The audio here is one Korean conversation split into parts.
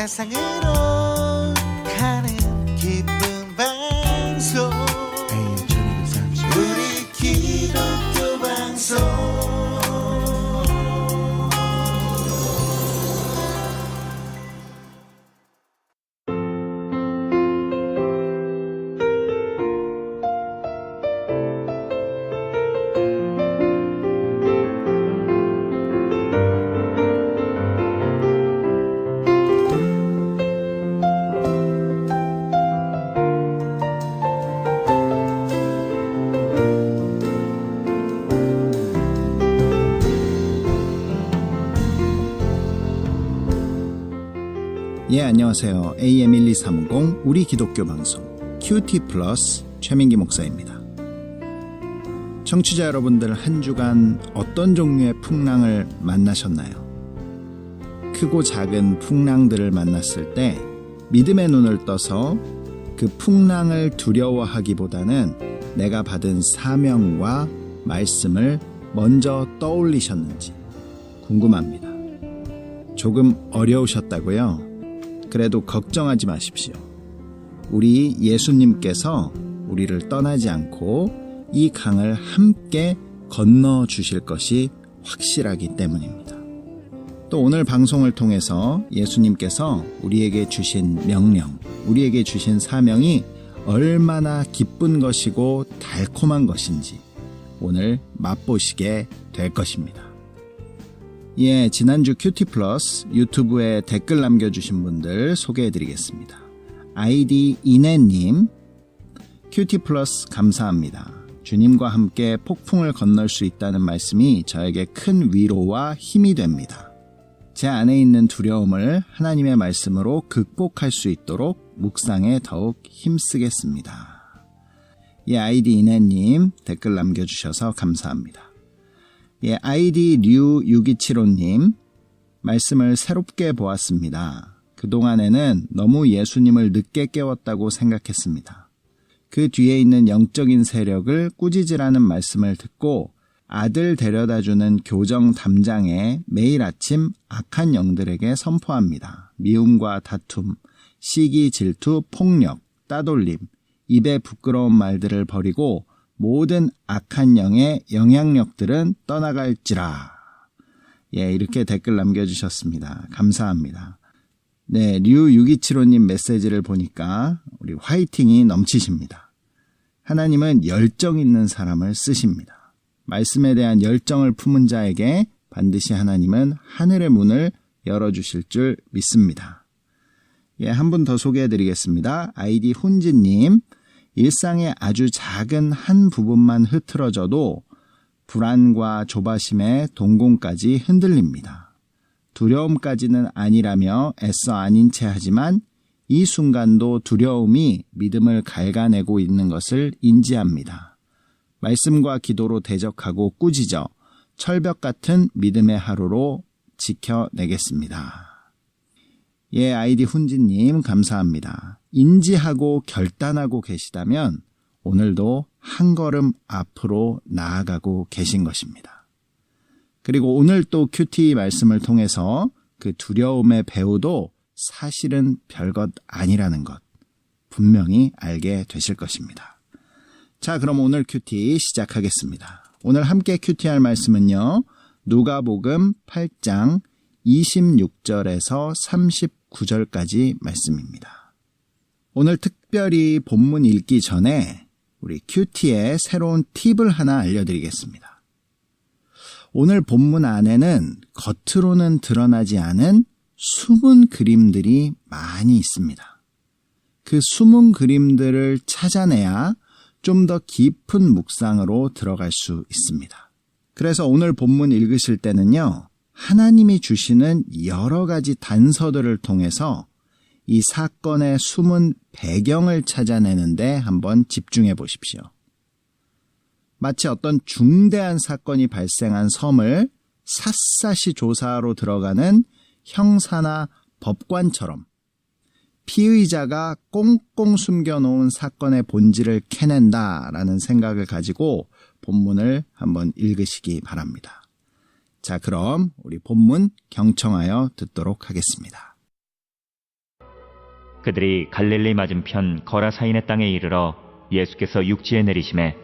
세상으로 가는 기쁜 방송 우리 기독교 방송 안녕하세요. AM1230 우리 기독교 방송 QT 플러스 최민기 목사입니다. 청취자 여러분들 한 주간 어떤 종류의 풍랑을 만나셨나요? 크고 작은 풍랑들을 만났을 때 믿음의 눈을 떠서 그 풍랑을 두려워하기보다는 내가 받은 사명과 말씀을 먼저 떠올리셨는지 궁금합니다. 조금 어려우셨다고요? 그래도 걱정하지 마십시오. 우리 예수님께서 우리를 떠나지 않고 이 강을 함께 건너 주실 것이 확실하기 때문입니다. 또 오늘 방송을 통해서 예수님께서 우리에게 주신 명령, 우리에게 주신 사명이 얼마나 기쁜 것이고 달콤한 것인지 오늘 맛보시게 될 것입니다. 지난주 큐티 플러스 유튜브에 댓글 남겨주신 분들 소개해드리겠습니다. 아이디 이내님, 큐티 플러스 감사합니다. 주님과 함께 폭풍을 건널 수 있다는 말씀이 저에게 큰 위로와 힘이 됩니다. 제 안에 있는 두려움을 하나님의 말씀으로 극복할 수 있도록 묵상에 더욱 힘쓰겠습니다. 아이디 이내님 댓글 남겨주셔서 감사합니다. 아이디 류6275님, 말씀을 새롭게 보았습니다. 그동안에는 너무 예수님을 늦게 깨웠다고 생각했습니다. 그 뒤에 있는 영적인 세력을 꾸짖으라는 말씀을 듣고 아들 데려다주는 교정 담장에 매일 아침 악한 영들에게 선포합니다. 미움과 다툼, 시기, 질투, 폭력, 따돌림, 입에 부끄러운 말들을 버리고 모든 악한 영의 영향력들은 떠나갈지라. 이렇게 댓글 남겨주셨습니다. 감사합니다. 류6275님 메시지를 보니까 우리 화이팅이 넘치십니다. 하나님은 열정 있는 사람을 쓰십니다. 말씀에 대한 열정을 품은 자에게 반드시 하나님은 하늘의 문을 열어주실 줄 믿습니다. 한 분 더 소개해드리겠습니다. 아이디 훈지님, 일상의 아주 작은 한 부분만 흐트러져도 불안과 조바심에 동공까지 흔들립니다. 두려움까지는 아니라며 애써 아닌 채 하지만 이 순간도 두려움이 믿음을 갉아내고 있는 것을 인지합니다. 말씀과 기도로 대적하고 꾸짖어 철벽 같은 믿음의 하루로 지켜내겠습니다. 아이디 훈지님 감사합니다. 인지하고 결단하고 계시다면 오늘도 한 걸음 앞으로 나아가고 계신 것입니다. 그리고 오늘 또 큐티 말씀을 통해서 그 두려움의 배후도 사실은 별것 아니라는 것 분명히 알게 되실 것입니다. 자, 그럼 오늘 큐티 시작하겠습니다. 오늘 함께 큐티할 말씀은요, 누가복음 8장 26절에서 39절까지 말씀입니다. 오늘 특별히 본문 읽기 전에 우리 큐티의 새로운 팁을 하나 알려드리겠습니다. 오늘 본문 안에는 겉으로는 드러나지 않은 숨은 그림들이 많이 있습니다. 그 숨은 그림들을 찾아내야 좀 더 깊은 묵상으로 들어갈 수 있습니다. 그래서 오늘 본문 읽으실 때는요, 하나님이 주시는 여러 가지 단서들을 통해서 이 사건의 숨은 배경을 찾아내는데 한번 집중해 보십시오. 마치 어떤 중대한 사건이 발생한 섬을 샅샅이 조사하러 들어가는 형사나 법관처럼 피의자가 꽁꽁 숨겨놓은 사건의 본질을 캐낸다라는 생각을 가지고 본문을 한번 읽으시기 바랍니다. 자, 그럼 우리 본문 경청하여 듣도록 하겠습니다. 그들이 갈릴리 맞은편 거라사인의 땅에 이르러 예수께서 육지에 내리심에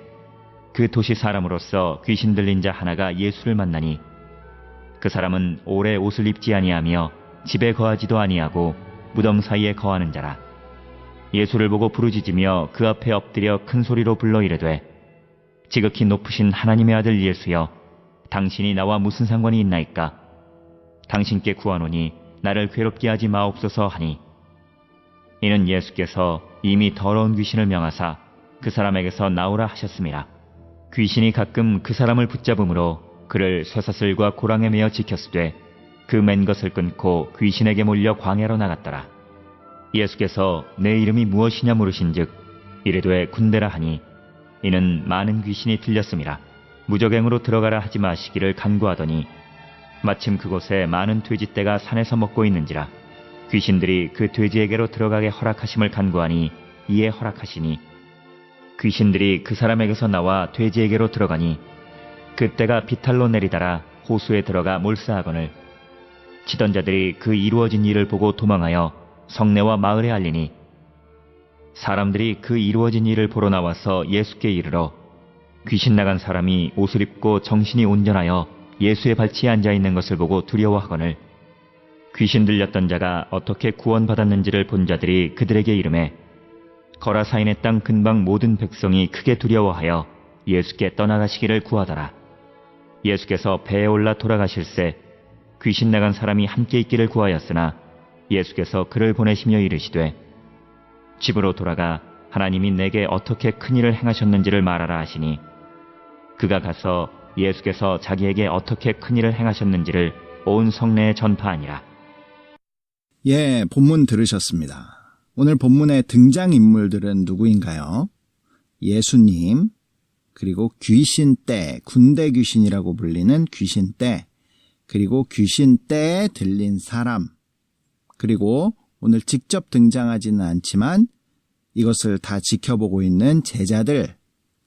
그 도시 사람으로서 귀신 들린 자 하나가 예수를 만나니 그 사람은 오래 옷을 입지 아니하며 집에 거하지도 아니하고 무덤 사이에 거하는 자라. 예수를 보고 부르짖으며 그 앞에 엎드려 큰 소리로 불러 이르되 지극히 높으신 하나님의 아들 예수여, 당신이 나와 무슨 상관이 있나이까? 당신께 구하노니 나를 괴롭게 하지 마옵소서 하니, 이는 예수께서 이미 더러운 귀신을 명하사 그 사람에게서 나오라 하셨습니다. 귀신이 가끔 그 사람을 붙잡음으로 그를 쇠사슬과 고랑에 매어 지켰으되 그 맨 것을 끊고 귀신에게 몰려 광야로 나갔더라. 예수께서 내 이름이 무엇이냐 물으신즉 이르되 군대라 하니, 이는 많은 귀신이 들렸음이라. 무저갱으로 들어가라 하지 마시기를 간구하더니 마침 그곳에 많은 돼지떼가 산에서 먹고 있는지라. 귀신들이 그 돼지에게로 들어가게 허락하심을 간구하니 이에 허락하시니, 귀신들이 그 사람에게서 나와 돼지에게로 들어가니 그 떼가 비탈로 내리다라 호수에 들어가 몰사하거늘 치던 자들이 그 이루어진 일을 보고 도망하여 성내와 마을에 알리니, 사람들이 그 이루어진 일을 보러 나와서 예수께 이르러 귀신 나간 사람이 옷을 입고 정신이 온전하여 예수의 발치에 앉아있는 것을 보고 두려워하거늘 귀신 들렸던 자가 어떻게 구원받았는지를 본 자들이 그들에게 이르매 거라사인의 땅 근방 모든 백성이 크게 두려워하여 예수께 떠나가시기를 구하더라. 예수께서 배에 올라 돌아가실새 귀신 나간 사람이 함께 있기를 구하였으나 예수께서 그를 보내시며 이르시되 집으로 돌아가 하나님이 내게 어떻게 큰 일을 행하셨는지를 말하라 하시니, 그가 가서 예수께서 자기에게 어떻게 큰 일을 행하셨는지를 온 성내에 전파하니라. 예, 본문 들으셨습니다. 오늘 본문의 등장인물들은 누구인가요? 예수님, 그리고 귀신떼, 군대 귀신이라고 불리는 귀신떼, 그리고 귀신떼에 들린 사람, 그리고 오늘 직접 등장하지는 않지만 이것을 다 지켜보고 있는 제자들,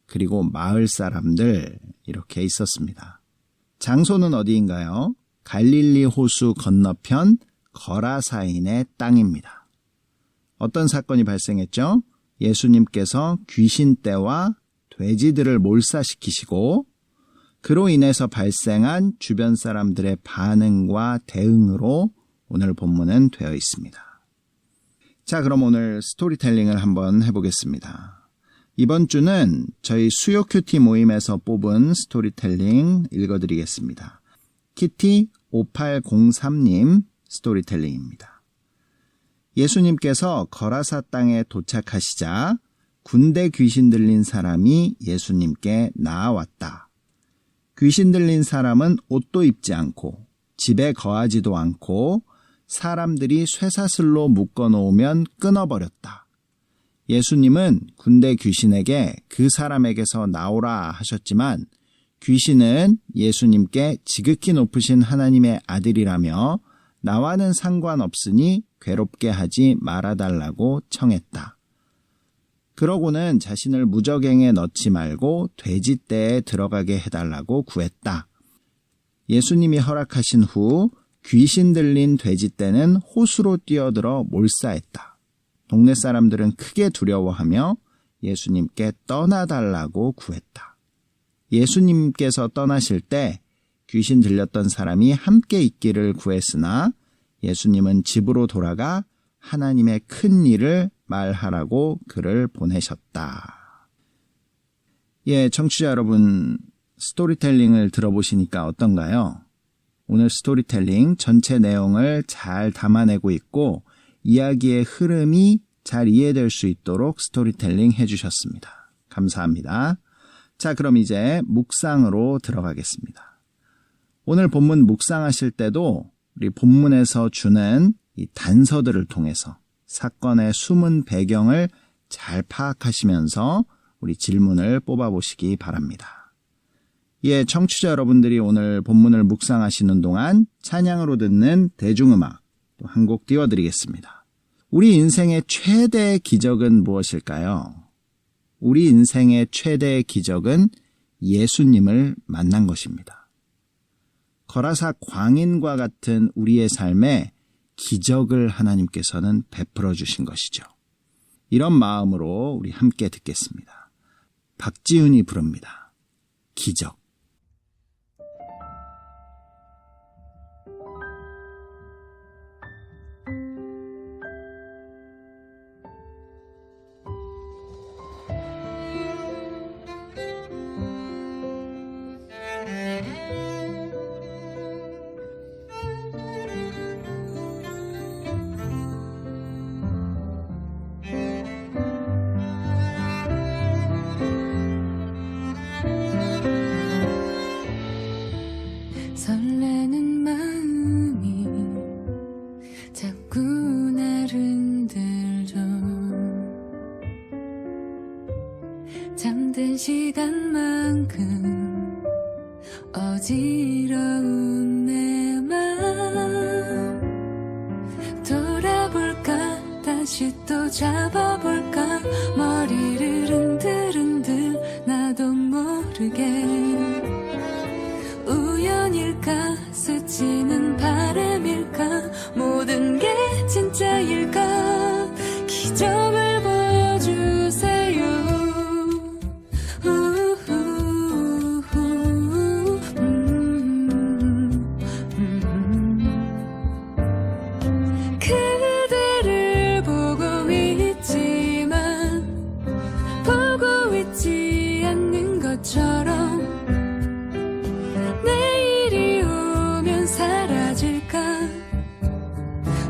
그리고 마을 사람들, 이렇게 있었습니다. 장소는 어디인가요? 갈릴리 호수 건너편 거라사인의 땅입니다. 어떤 사건이 발생했죠? 예수님께서 귀신떼와 돼지들을 몰사시키시고 그로 인해서 발생한 주변 사람들의 반응과 대응으로 오늘 본문은 되어 있습니다. 자, 그럼 오늘 스토리텔링을 한번 해보겠습니다. 이번 주는 저희 수요 큐티 모임에서 뽑은 스토리텔링 읽어드리겠습니다. 키티 5803님 스토리텔링입니다. 예수님께서 거라사 땅에 도착하시자 군대 귀신 들린 사람이 예수님께 나아왔다. 귀신 들린 사람은 옷도 입지 않고 집에 거하지도 않고 사람들이 쇠사슬로 묶어놓으면 끊어버렸다. 예수님은 군대 귀신에게 그 사람에게서 나오라 하셨지만 귀신은 예수님께 지극히 높으신 하나님의 아들이라며 나와는 상관없으니 괴롭게 하지 말아달라고 청했다. 그러고는 자신을 무저갱에 넣지 말고 돼지떼에 들어가게 해달라고 구했다. 예수님이 허락하신 후 귀신 들린 돼지떼는 호수로 뛰어들어 몰사했다. 동네 사람들은 크게 두려워하며 예수님께 떠나달라고 구했다. 예수님께서 떠나실 때 귀신 들렸던 사람이 함께 있기를 구했으나 예수님은 집으로 돌아가 하나님의 큰 일을 말하라고 그를 보내셨다. 예, 청취자 여러분, 스토리텔링을 들어보시니까 어떤가요? 오늘 스토리텔링 전체 내용을 잘 담아내고 있고 이야기의 흐름이 잘 이해될 수 있도록 스토리텔링 해주셨습니다. 감사합니다. 자, 그럼 이제 묵상으로 들어가겠습니다. 오늘 본문 묵상하실 때도 우리 본문에서 주는 이 단서들을 통해서 사건의 숨은 배경을 잘 파악하시면서 우리 질문을 뽑아보시기 바랍니다. 예, 청취자 여러분들이 오늘 본문을 묵상하시는 동안 찬양으로 듣는 대중음악 또 한 곡 띄워드리겠습니다. 우리 인생의 최대의 기적은 무엇일까요? 우리 인생의 최대의 기적은 예수님을 만난 것입니다. 거라사 광인과 같은 우리의 삶에 기적을 하나님께서는 베풀어 주신 것이죠. 이런 마음으로 우리 함께 듣겠습니다. 박지훈이 부릅니다. 기적. 설레는 마음이 자꾸 날 흔들죠. 잠든 시간만큼 어지러운 내 맘 돌아볼까 다시 또 잡아볼까 머리를 흔들흔들 나도 모르게 우연일까 스치는 바람일까 모든 게 진짜일까 기적을 보여주세요. 그대를 보고 있지만 보고 있지 않는 것처럼 내일이 오면 사라질까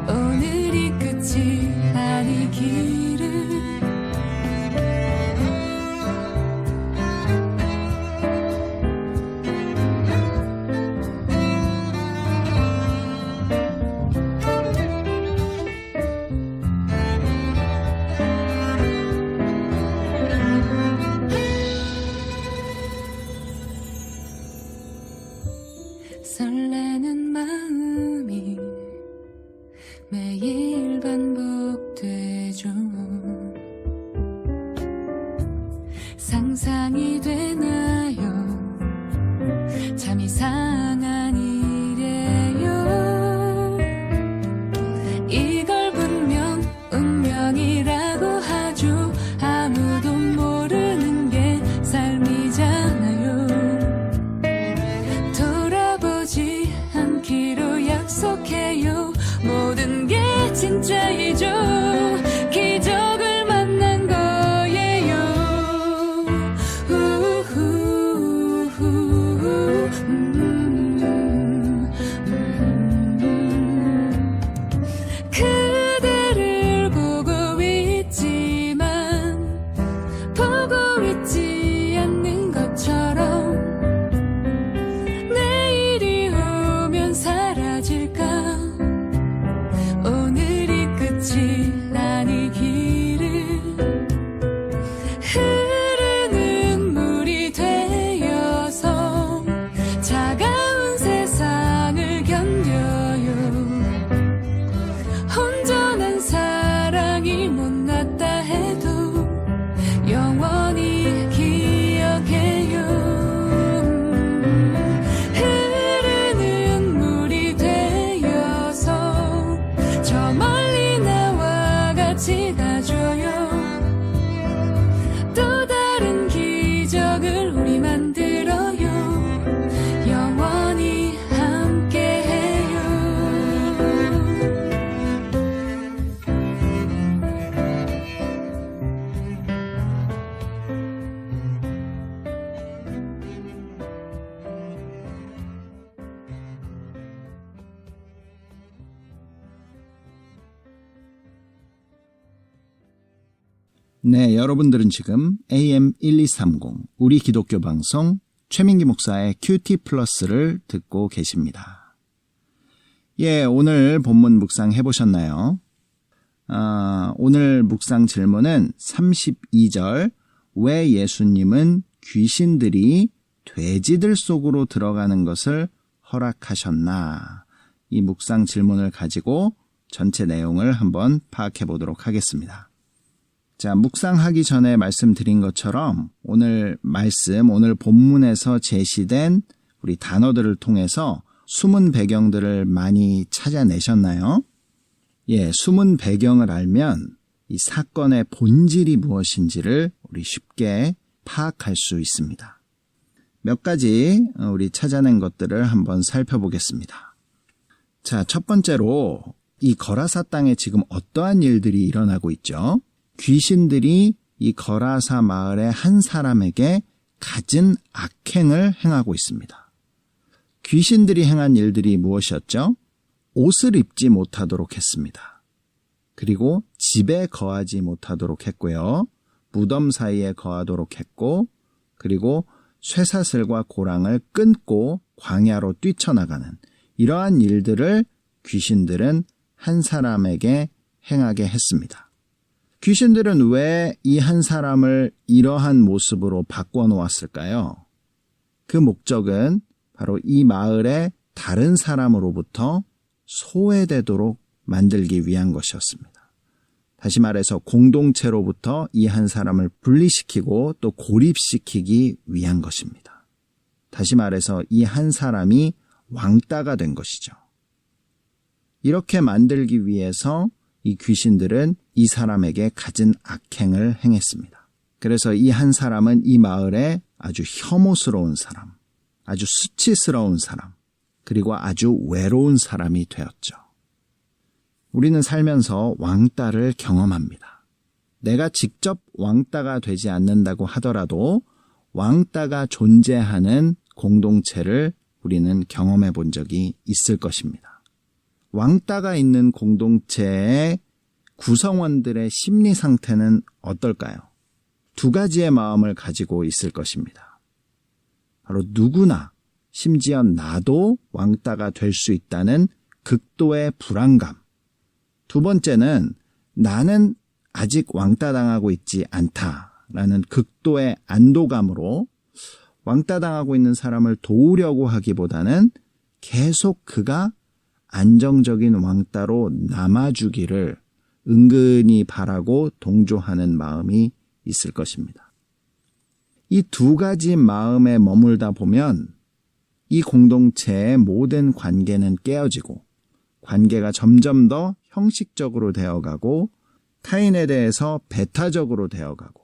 오늘이 끝이 아니기를 설레는 마음이 매일 반복되죠. 상상이 되나요? 참 이상한 일이에요. 이걸 분명 운명이라고 하죠. 아무도 모르는 게 삶이잖아요. 돌아보지 않기로 약속해요. 모든 게 진짜이죠. 기적을 만난 거예요. 그대를 보고 있지만 보고 있지 않는 것처럼 내일이 오면 사라질까 오늘이 끝이 아니기를 흐르는 물이 되어서 차가운 세상을 견뎌요. 온전한 사랑이 못났다 해도 영원히 기억해요. 흐르는 물이 되어서 저 멀리 나와 같이 가줘요. 또 다른 기적을 우리 만들어요. 영원히 함께해요. 네, 여러분들은 지금 AM 1230 우리 기독교 방송 최민기 목사의 큐티 플러스를 듣고 계십니다. 예, 오늘 본문 묵상 해보셨나요? 오늘 묵상 질문은 32절 왜 예수님은 귀신들이 돼지들 속으로 들어가는 것을 허락하셨나? 이 묵상 질문을 가지고 전체 내용을 한번 파악해 보도록 하겠습니다. 자, 묵상하기 전에 말씀드린 것처럼 오늘 말씀, 오늘 본문에서 제시된 우리 단어들을 통해서 숨은 배경들을 많이 찾아내셨나요? 숨은 배경을 알면 이 사건의 본질이 무엇인지를 우리 쉽게 파악할 수 있습니다. 몇 가지 우리 찾아낸 것들을 한번 살펴보겠습니다. 자, 첫 번째로 이 거라사 땅에 지금 어떠한 일들이 일어나고 있죠? 귀신들이 이 거라사 마을의 한 사람에게 갖은 악행을 행하고 있습니다. 귀신들이 행한 일들이 무엇이었죠? 옷을 입지 못하도록 했습니다. 그리고 집에 거하지 못하도록 했고요. 무덤 사이에 거하도록 했고, 그리고 쇠사슬과 고랑을 끊고 광야로 뛰쳐나가는 이러한 일들을 귀신들은 한 사람에게 행하게 했습니다. 귀신들은 왜 이 한 사람을 이러한 모습으로 바꿔놓았을까요? 그 목적은 바로 이 마을의 다른 사람으로부터 소외되도록 만들기 위한 것이었습니다. 다시 말해서 공동체로부터 이 한 사람을 분리시키고 또 고립시키기 위한 것입니다. 다시 말해서 이 한 사람이 왕따가 된 것이죠. 이렇게 만들기 위해서 이 귀신들은 이 사람에게 갖은 악행을 행했습니다. 그래서 이 한 사람은 이 마을에 아주 혐오스러운 사람, 아주 수치스러운 사람, 그리고 아주 외로운 사람이 되었죠. 우리는 살면서 왕따를 경험합니다. 내가 직접 왕따가 되지 않는다고 하더라도 왕따가 존재하는 공동체를 우리는 경험해 본 적이 있을 것입니다. 왕따가 있는 공동체의 구성원들의 심리 상태는 어떨까요? 두 가지의 마음을 가지고 있을 것입니다. 바로 누구나, 심지어 나도 왕따가 될 수 있다는 극도의 불안감. 두 번째는 나는 아직 왕따당하고 있지 않다라는 극도의 안도감으로 왕따당하고 있는 사람을 도우려고 하기보다는 계속 그가 안정적인 왕따로 남아주기를 은근히 바라고 동조하는 마음이 있을 것입니다. 이 두 가지 마음에 머물다 보면 이 공동체의 모든 관계는 깨어지고 관계가 점점 더 형식적으로 되어가고 타인에 대해서 배타적으로 되어가고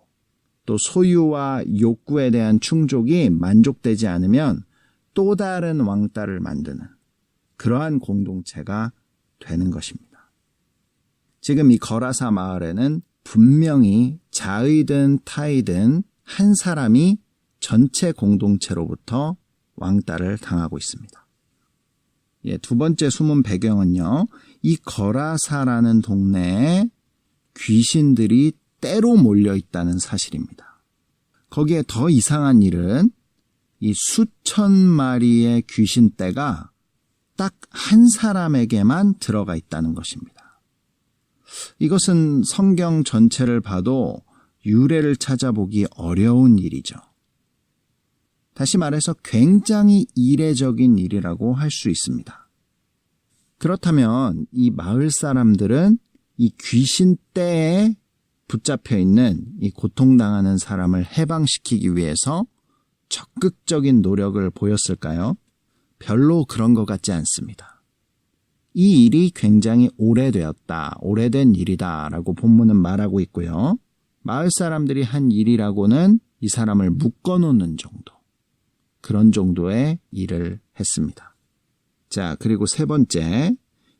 또 소유와 욕구에 대한 충족이 만족되지 않으면 또 다른 왕따를 만드는 그러한 공동체가 되는 것입니다. 지금 이 거라사 마을에는 분명히 자의든 타의든 한 사람이 전체 공동체로부터 왕따를 당하고 있습니다. 두 번째 숨은 배경은요, 이 거라사라는 동네에 귀신들이 때로 몰려 있다는 사실입니다. 거기에 더 이상한 일은 이 수천 마리의 귀신떼가 딱 한 사람에게만 들어가 있다는 것입니다. 이것은 성경 전체를 봐도 유래를 찾아보기 어려운 일이죠. 다시 말해서 굉장히 이례적인 일이라고 할 수 있습니다. 그렇다면 이 마을 사람들은 이 귀신떼에 붙잡혀 있는 이 고통당하는 사람을 해방시키기 위해서 적극적인 노력을 보였을까요? 별로 그런 것 같지 않습니다. 이 일이 굉장히 오래되었다, 오래된 일이다라고 본문은 말하고 있고요. 마을 사람들이 한 일이라고는 이 사람을 묶어놓는 정도, 그런 정도의 일을 했습니다. 자, 그리고 세 번째,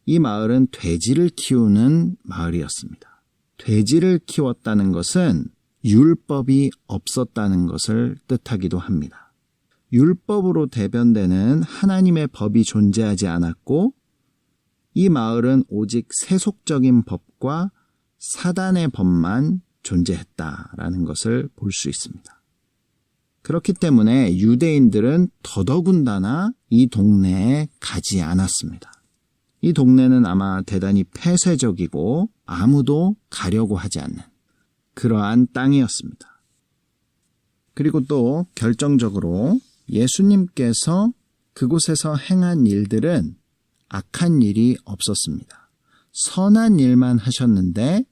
이 마을은 돼지를 키우는 마을이었습니다. 돼지를 키웠다는 것은 율법이 없었다는 것을 뜻하기도 합니다. 율법으로 대변되는 하나님의 법이 존재하지 않았고 이 마을은 오직 세속적인 법과 사단의 법만 존재했다라는 것을 볼 수 있습니다. 그렇기 때문에 유대인들은 더더군다나 이 동네에 가지 않았습니다. 이 동네는 아마 대단히 폐쇄적이고 아무도 가려고 하지 않는 그러한 땅이었습니다. 그리고 또 결정적으로 예수님께서 그곳에서 행한 일들은 악한 일이 없었습니다. 선한 일만 하셨는데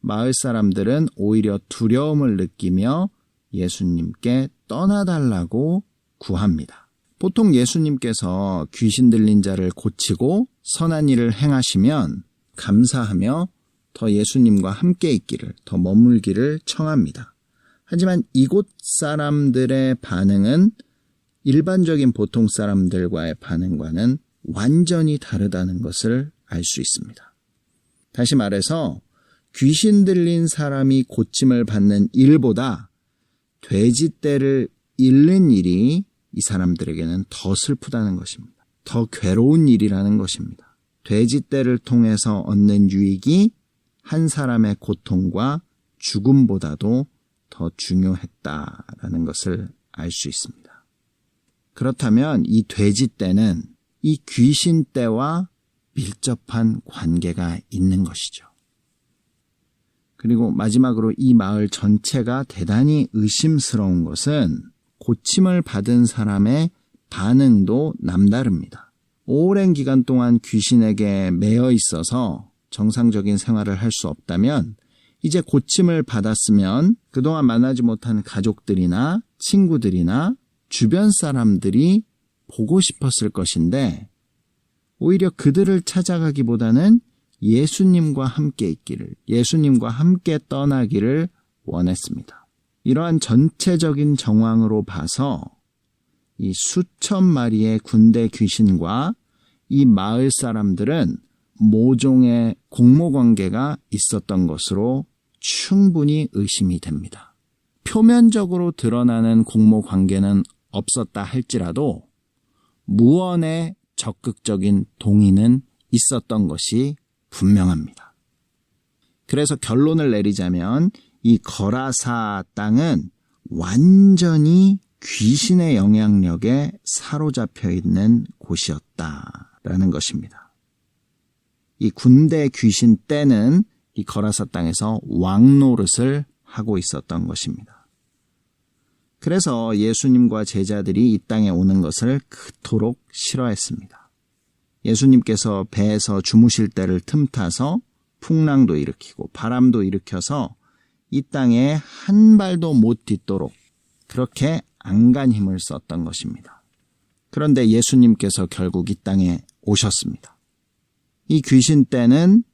마을 사람들은 오히려 두려움을 느끼며 예수님께 떠나달라고 구합니다. 보통 예수님께서 귀신 들린 자를 고치고 선한 일을 행하시면 감사하며 더 예수님과 함께 있기를, 더 머물기를 청합니다. 하지만 이곳 사람들의 반응은 일반적인 보통 사람들과의 반응과는 완전히 다르다는 것을 알 수 있습니다. 다시 말해서 귀신 들린 사람이 고침을 받는 일보다 돼지떼를 잃는 일이 이 사람들에게는 더 슬프다는 것입니다. 더 괴로운 일이라는 것입니다. 돼지떼를 통해서 얻는 유익이 한 사람의 고통과 죽음보다도 더 중요했다라는 것을 알 수 있습니다. 그렇다면 이 돼지떼는 이 귀신떼와 밀접한 관계가 있는 것이죠. 그리고 마지막으로 이 마을 전체가 대단히 의심스러운 것은 고침을 받은 사람의 반응도 남다릅니다. 오랜 기간 동안 귀신에게 매여 있어서 정상적인 생활을 할 수 없다면 이제 고침을 받았으면 그동안 만나지 못한 가족들이나 친구들이나 주변 사람들이 보고 싶었을 것인데 오히려 그들을 찾아가기보다는 예수님과 함께 있기를, 예수님과 함께 떠나기를 원했습니다. 이러한 전체적인 정황으로 봐서 이 수천 마리의 군대 귀신과 이 마을 사람들은 모종의 공모관계가 있었던 것으로 충분히 의심이 됩니다. 표면적으로 드러나는 공모관계는 없었다 할지라도 무언의 적극적인 동의는 있었던 것이 분명합니다. 그래서 결론을 내리자면 이 거라사 땅은 완전히 귀신의 영향력에 사로잡혀 있는 곳이었다라는 것입니다. 이 군대 귀신 떼는 이 거라사 땅에서 왕노릇을 하고 있었던 것입니다. 그래서 예수님과 제자들이 이 땅에 오는 것을 그토록 싫어했습니다. 예수님께서 배에서 주무실 때를 틈타서 풍랑도 일으키고 바람도 일으켜서 이 땅에 한 발도 못 딛도록 그렇게 안간 힘을 썼던 것입니다. 그런데 예수님께서 결국 이 땅에 오셨습니다. 이 귀신 떼는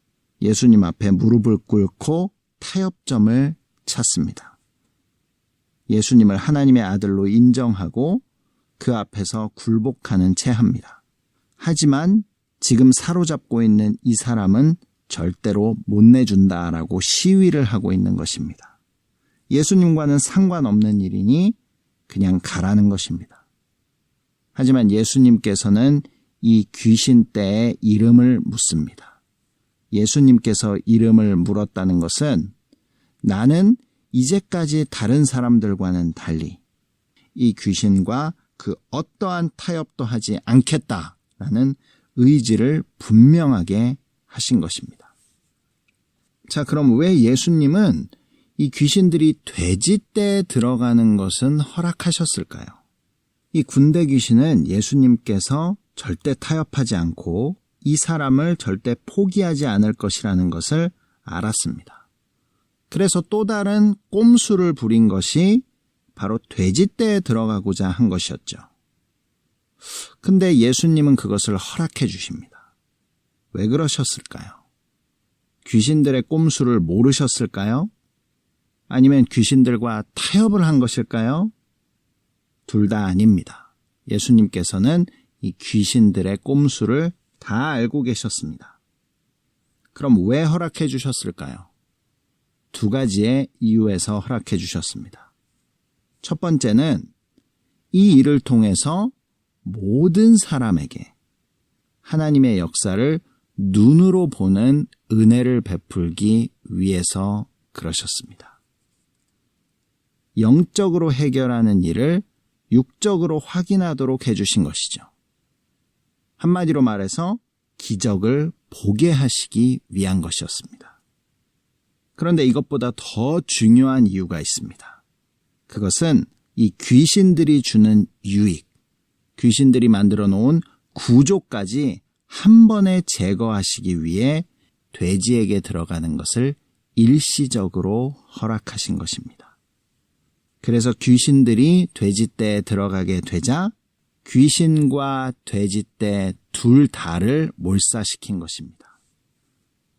예수님 앞에 무릎을 꿇고 타협점을 찾습니다. 예수님을 하나님의 아들로 인정하고 그 앞에서 굴복하는 채 합니다. 하지만 지금 사로잡고 있는 이 사람은 절대로 못 내준다라고 시위를 하고 있는 것입니다. 예수님과는 상관없는 일이니 그냥 가라는 것입니다. 하지만 예수님께서는 이 귀신떼의 이름을 묻습니다. 예수님께서 이름을 물었다는 것은 나는 이제까지 다른 사람들과는 달리 이 귀신과 그 어떠한 타협도 하지 않겠다라는 의지를 분명하게 하신 것입니다. 자, 그럼 왜 예수님은 이 귀신들이 돼지떼에 들어가는 것은 허락하셨을까요? 이 군대 귀신은 예수님께서 절대 타협하지 않고 이 사람을 절대 포기하지 않을 것이라는 것을 알았습니다. 그래서 또 다른 꼼수를 부린 것이 바로 돼지떼에 들어가고자 한 것이었죠. 근데 예수님은 그것을 허락해 주십니다. 왜 그러셨을까요? 귀신들의 꼼수를 모르셨을까요? 아니면 귀신들과 타협을 한 것일까요? 둘 다 아닙니다. 예수님께서는 이 귀신들의 꼼수를 다 알고 계셨습니다. 그럼 왜 허락해 주셨을까요? 두 가지의 이유에서 허락해 주셨습니다. 첫 번째는 이 일을 통해서 모든 사람에게 하나님의 역사를 눈으로 보는 은혜를 베풀기 위해서 그러셨습니다. 영적으로 해결하는 일을 육적으로 확인하도록 해주신 것이죠. 한마디로 말해서 기적을 보게 하시기 위한 것이었습니다. 그런데 이것보다 더 중요한 이유가 있습니다. 그것은 이 귀신들이 주는 유익, 귀신들이 만들어 놓은 구조까지 한 번에 제거하시기 위해 돼지에게 들어가는 것을 일시적으로 허락하신 것입니다. 그래서 귀신들이 돼지떼에 들어가게 되자 귀신과 돼지떼 둘 다를 몰사시킨 것입니다.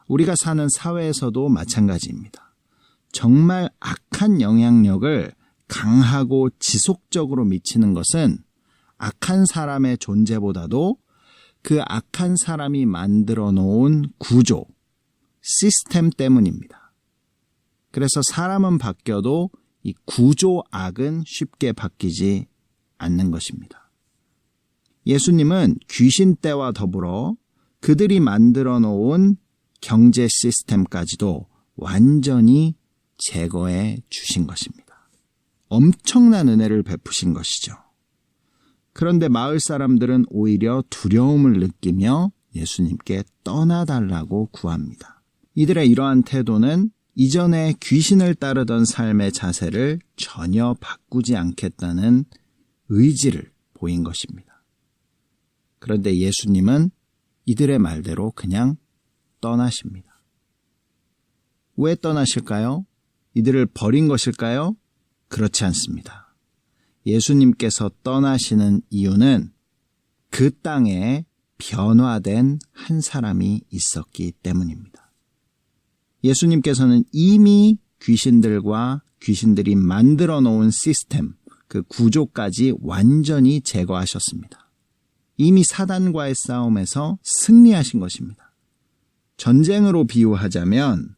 우리가 사는 사회에서도 마찬가지입니다. 정말 악한 영향력을 강하고 지속적으로 미치는 것은 악한 사람의 존재보다도 그 악한 사람이 만들어 놓은 구조, 시스템 때문입니다. 그래서 사람은 바뀌어도 이 구조 악은 쉽게 바뀌지 않는 것입니다. 예수님은 귀신 떼와 더불어 그들이 만들어 놓은 경제 시스템까지도 완전히 제거해 주신 것입니다. 엄청난 은혜를 베푸신 것이죠. 그런데 마을 사람들은 오히려 두려움을 느끼며 예수님께 떠나달라고 구합니다. 이들의 이러한 태도는 이전에 귀신을 따르던 삶의 자세를 전혀 바꾸지 않겠다는 의지를 보인 것입니다. 그런데 예수님은 이들의 말대로 그냥 떠나십니다. 왜 떠나실까요? 이들을 버린 것일까요? 그렇지 않습니다. 예수님께서 떠나시는 이유는 그 땅에 변화된 한 사람이 있었기 때문입니다. 예수님께서는 이미 귀신들과 귀신들이 만들어 놓은 시스템, 그 구조까지 완전히 제거하셨습니다. 이미 사단과의 싸움에서 승리하신 것입니다. 전쟁으로 비유하자면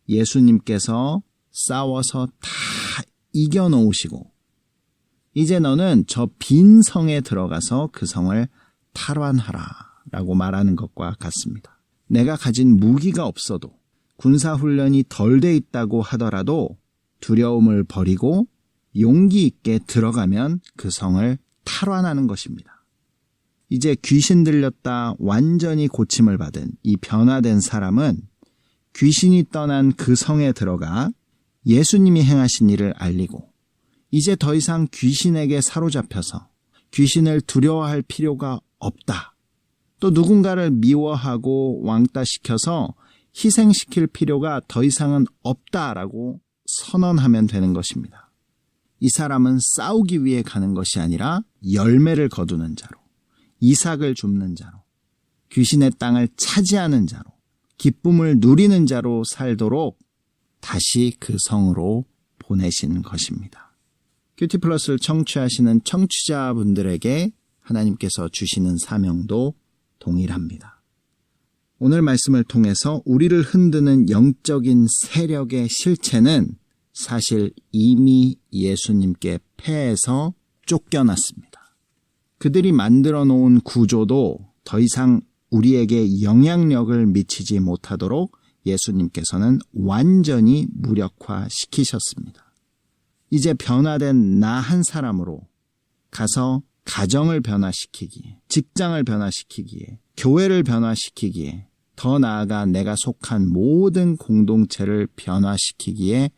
예수님께서 싸워서 다 이겨놓으시고 이제 너는 저 빈 성에 들어가서 그 성을 탈환하라 라고 말하는 것과 같습니다. 내가 가진 무기가 없어도 군사훈련이 덜 돼 있다고 하더라도 두려움을 버리고 용기 있게 들어가면 그 성을 탈환하는 것입니다. 이제 귀신 들렸다 완전히 고침을 받은 이 변화된 사람은 귀신이 떠난 그 성에 들어가 예수님이 행하신 일을 알리고 이제 더 이상 귀신에게 사로잡혀서 귀신을 두려워할 필요가 없다. 또 누군가를 미워하고 왕따시켜서 희생시킬 필요가 더 이상은 없다라고 선언하면 되는 것입니다. 이 사람은 싸우기 위해 가는 것이 아니라 열매를 거두는 자로, 이삭을 줍는 자로, 귀신의 땅을 차지하는 자로, 기쁨을 누리는 자로 살도록 다시 그 성으로 보내신 것입니다. 큐티 플러스를 청취하시는 청취자분들에게 하나님께서 주시는 사명도 동일합니다. 오늘 말씀을 통해서 우리를 흔드는 영적인 세력의 실체는 사실 이미 예수님께 패해서 쫓겨났습니다. 그들이 만들어 놓은 구조도 더 이상 우리에게 영향력을 미치지 못하도록 예수님께서는 완전히 무력화시키셨습니다. 이제 변화된 나 한 사람으로 가서 가정을 변화시키기에, 직장을 변화시키기에, 교회를 변화시키기에, 더 나아가 내가 속한 모든 공동체를 변화시키기에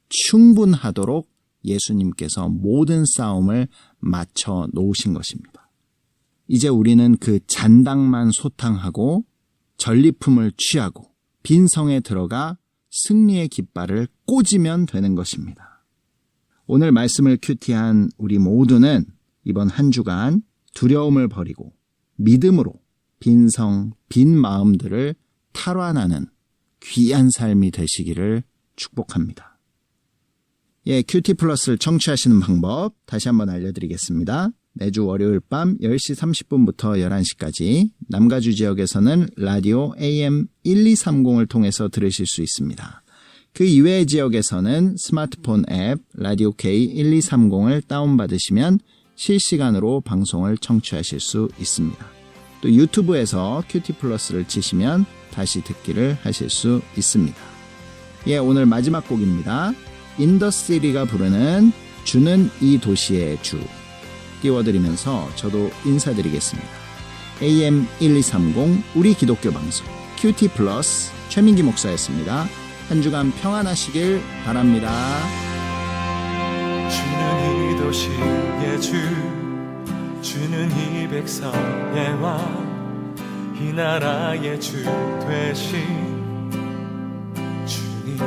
충분하도록 예수님께서 모든 싸움을 맞춰 놓으신 것입니다. 이제 우리는 그 잔당만 소탕하고 전리품을 취하고 빈성에 들어가 승리의 깃발을 꽂으면 되는 것입니다. 오늘 말씀을 큐티한 우리 모두는 이번 한 주간 두려움을 버리고 믿음으로 빈성, 빈 마음들을 탈환하는 귀한 삶이 되시기를 축복합니다. 큐티 플러스를 청취하시는 방법 다시 한번 알려드리겠습니다. 매주 월요일 밤 10시 30분부터 11시까지 남가주 지역에서는 라디오 AM 1230을 통해서 들으실 수 있습니다. 그 이외의 지역에서는 스마트폰 앱 라디오 K 1230을 다운받으시면 실시간으로 방송을 청취하실 수 있습니다. 또 유튜브에서 큐티 플러스를 치시면 다시 듣기를 하실 수 있습니다. 오늘 마지막 곡입니다. 인더시리가 부르는 주는 이 도시의 주 띄워드리면서 저도 인사드리겠습니다. AM 1230 우리 기독교 방송 큐티 플러스 최민기 목사였습니다. 한 주간 평안하시길 바랍니다. 주는 이 도시의 주, 주는 이 백성의 왕, 이 나라의 주 되신 주님.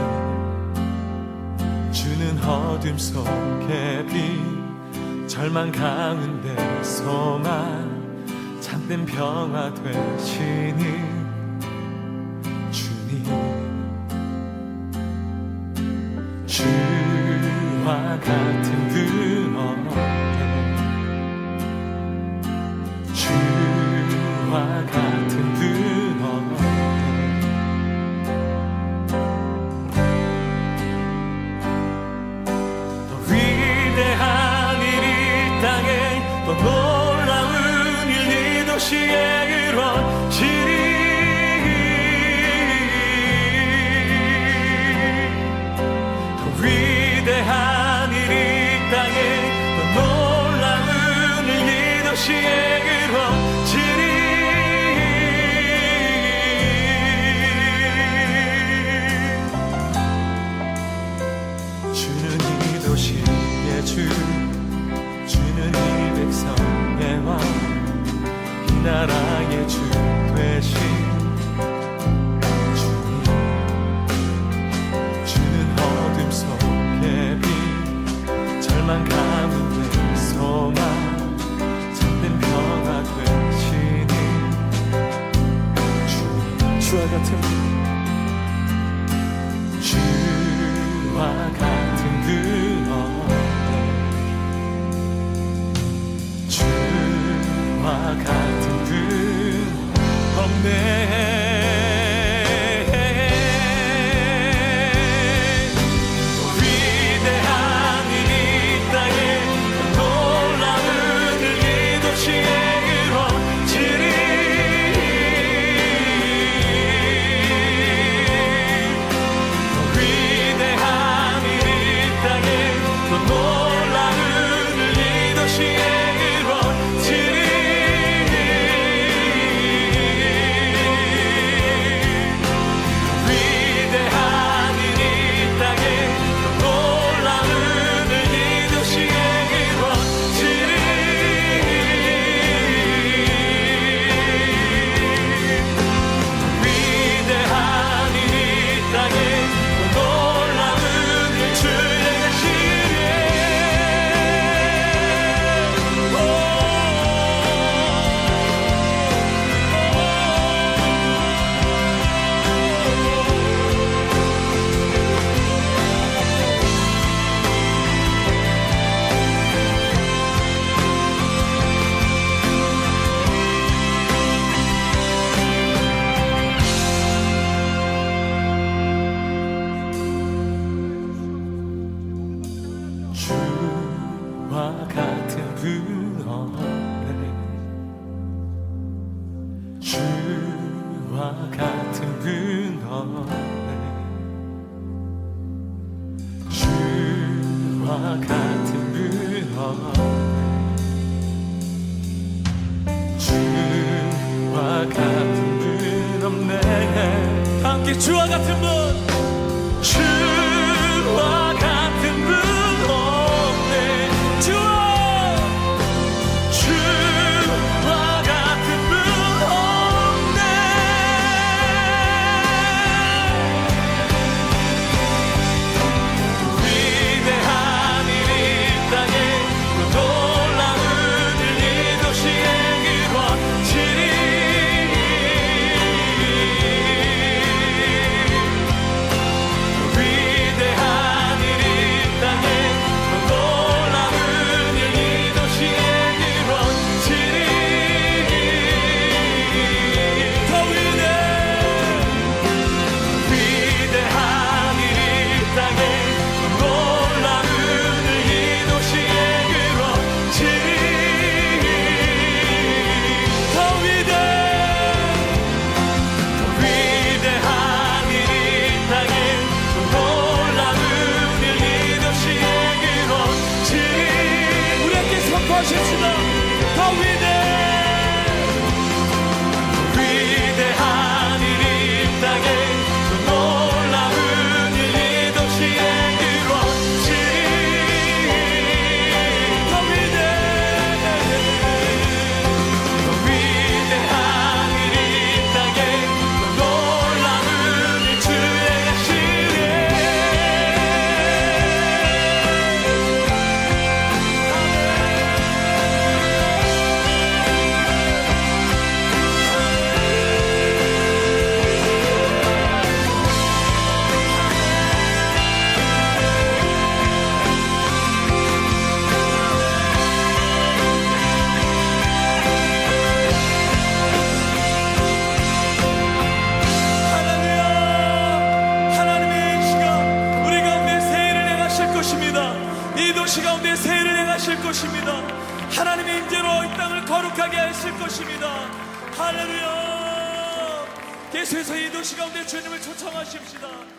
주는 어둠 속의 빛, 절망 가운데 소망, 참된 평화 되시는 주님. 주와 같은 그 어때 주와 같은 그 어때 더 위대한 일 이 땅에 더 놀라운 일 이 도시에 이루어지리 위대한 일 이 땅에 또 놀라운 일 이 도시에 이루어지리 주는 이 도시의 주 주는 이 백성의 왕 이 나라의 주 되신 절망 가운데 소망 참된 평화 되시니 주와 같은 주와 같은 그 어때 주와 같은 그 없네 주와 같은 그 어때 주와 같은 그 어때 주와 같은 그 어때 주와 같은 분 없네 함께 주와 같은 분 주와 같은 분 위대한 하실 것입니다. 하나님의 임재로 이 땅을 거룩하게 하실 것입니다. 할렐루야. 계속해서 이 도시 가운데 주님을 초청하십시다.